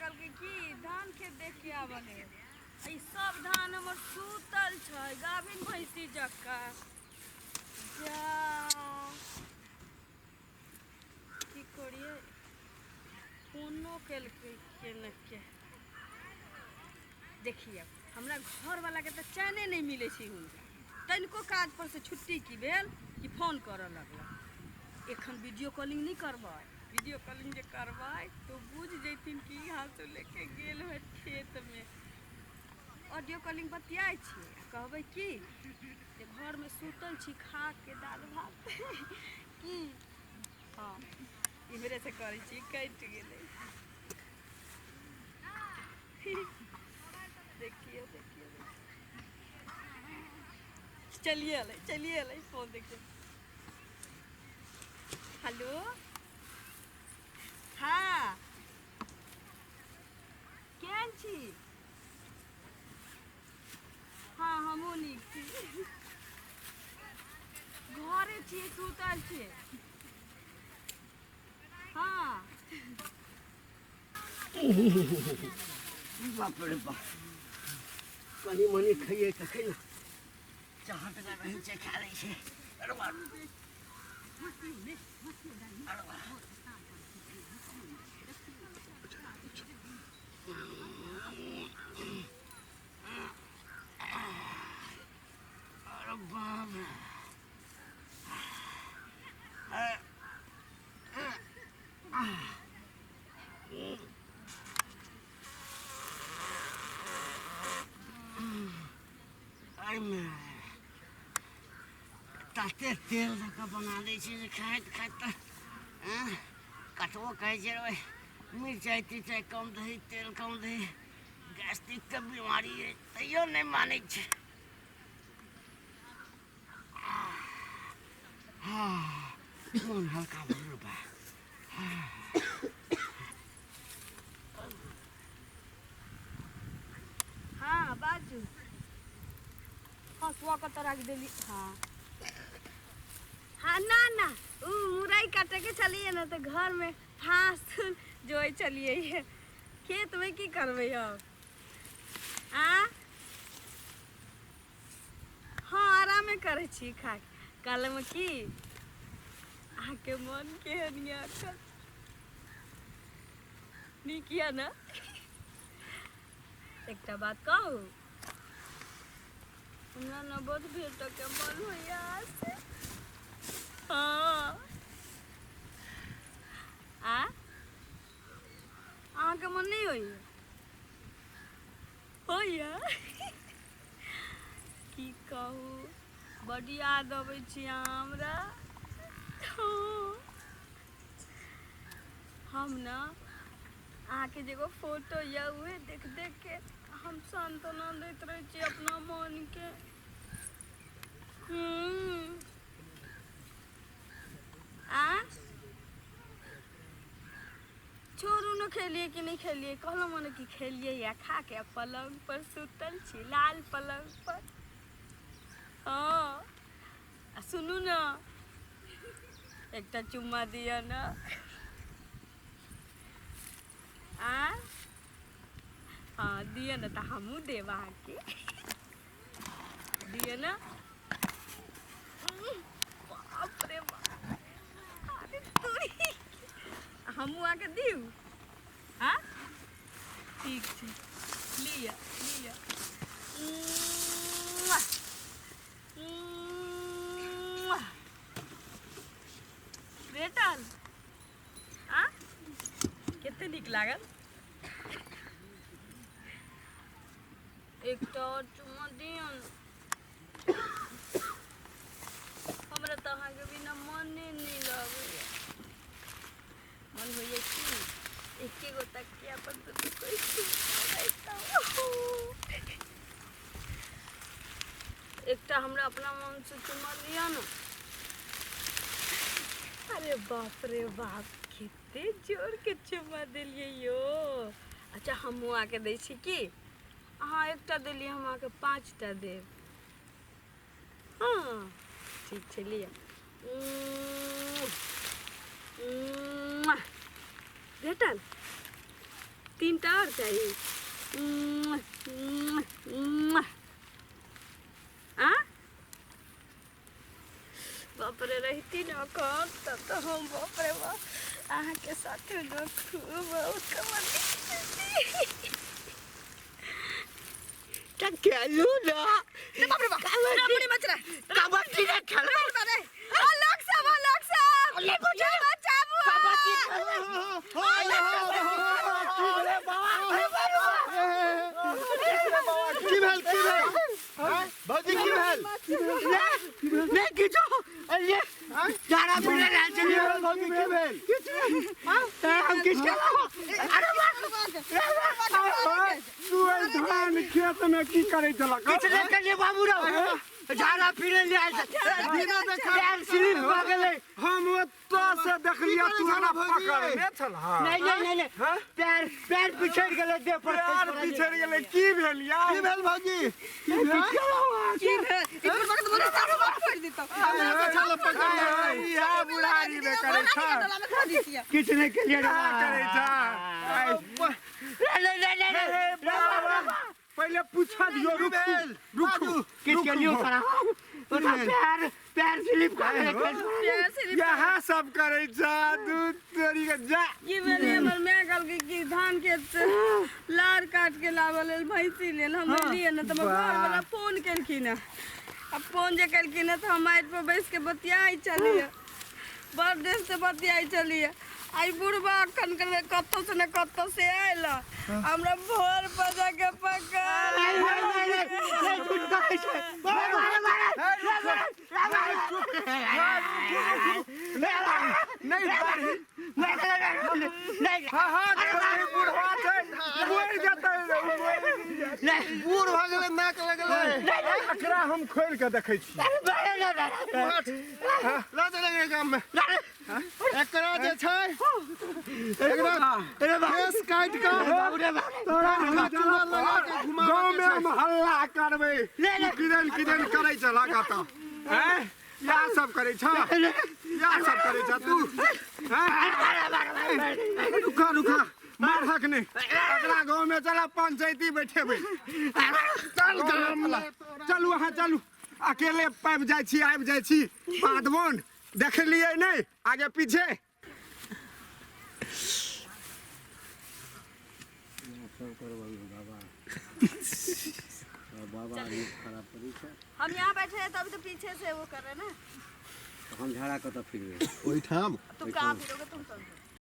कल के की धान खेत देख के आवले ई सब धान हमर सूतल छै गाभिन भैंसी जक्का जा की करिए कोनो केने के देखिए हमरा घर वाला के तो चैने नहीं मिले छै हुनका तनिको काज पर से छुट्टी की भेल कि फोन करऽ लगल एखन वीडियो कॉलिंग नहीं करबै वीडियो कॉलिंग जे करबै तो बुझ जैथिन कि हाँसू लेके गेल है खेत में ऑडियो कॉलिंग बतियाइ छी कहबै कि जे घर में सुतल छी खा के दाल भात की हाँ इमरे से करै छी कटि गेलै देखिए देखिए चलिए अलै फोन देखिए हेलो हाँ केहन छी हाँ हमहूँ नीक छी घरे छियै सुतल छियै हाँ बाप रे बाप कनी मनी खाइए के खैला जहाँ तक रही छै खा लै छै अरे बाप अरे बाप अरे बाप ताते तेल धक्का बना दै छै जे खाइत खाइत तऽ कतबो कहै छै रे मिरचाइ तिरचाइ कम दही तेल कम दही गैस्ट्रिकके बीमारी है तैयो नहि मानै छै मोन हल्का भऽ बा हाँ बाजू हँसुआ कतऽ रख देली हाँ हाँ ना उ मुरई काटे के चलिए ना तो घर में फांस जोई चलिए खेत में की करबै अब हाँ आरामे करे छी खा कल में की आके मन केहन अखन नीक यऽ ना एकटा बात कहू हमरा न बहुत भेटऽ के मन होइया से हाँ अहाँके मन नहीं होइया की कहू बड याद अबै छी हमरा हम ना अहाँके जेगो फोटो या उहे देख देख के हम सांत्वना दैत रहे छी अपना मन के छोड़ू न खेलिए कि नहीं खेलिए कहलो मने कि खेलिए या खा के पलंग पर सुतल छी लाल पलंग पर हाँ सुनू न एकटा चुम्मा दिया ना हाँ दिया ना तो हमू देव आके दिया ना बाप रे बाप अरे हमू आके दीव हाँ ठीक छै लिया बेटल कते नीक लागल एकटा और चुम्मा दियौ हमरा तऽ अहाँके बिना मने नहीं लगैया मन होइए कि एके गो तकिया पर तो कोई एकटा हमरा अपना मन से चुम्मा लिया ना अरे बाप रे बाप कितने जोर के चुम्मा दिलिए यो अच्छा हमहूँ आके दै छी की अहाँ एकटा दिलिए हम आके 5टा देब हाँ ठीक छै लिया भेटल 3टा और चाहिए। बाप रे रहती न कम तब तो हम बाप रे बाप अहाँ के साथ में खूब बहुत कबड्डी खेलू ना बाप रे बाप कबड्डी मच रहा कबड्डी ना खेलो अरे अलग सब ले बुझे बचाबू कबड्डी की भेल भौजी की भेल नहीं किछो ये जारा पीने रहल छलिए भौजी की भेल हम किछ केलो अरे तू धान खेत में की करे छला किछ नहीं करिए बाबू रो जारा पीने ले आयल बिना देखा पैर स्लिप हो गेले हम ओत्ता से देखलिया तू हमरा पकड़ने छला नहीं पैर पिछड़ गेले दे पर पैर पिछड़ गेले की भेल यार की भेल भौजी की भेल इधर वक्त बोले सारा बात फोड़ देता चलो पकड़ या बुढ़ारी में करे छा किछ नहीं करिए करे छा पहले पूछा दियो रुकू किछ के लिए करा पैर स्लिप कर यहाँ सब करे छा दूध तोरी के जा की बेले हमर मैं कल की धान खेत से लार काट के लावल भैंसी लेल हम लिए न त घर वाला फोन केलखिन अब फोन जे केलखिन त हम माइट पर बैठ के बतियाई चलिए बड़ देर से बतियाई चलिए आई बुढ़बा अखन करवे कत्तो से न कत्तो से आइल हमरा भोर बजा के पकड़ बूढ़ भ गेलै नाक लगलै एकरा हम खोल के देखै छी ला चले गाम में एकरा जे छै एकरा केस काट के तोरा चूड़ा लगा के घुमा गांव में हम हल्ला करबै किदन करै छ लगाता हैं या सब करै छ तू हैं रुका मार हक नहीं अगला गांव में चला पंचायती बैठेबै चलू अहाँ चलू अकेले पाइब जाइ छी आबि जाइ छी बात बोन देखलिए नहीं आगे पीछे हम यहाँ बैठे हैं तभी तो पीछे से वो कर रहे हैं ना हम झाड़ा कत फिरबे ओइठाम तुम कहाँ फिरोगे तुम समझो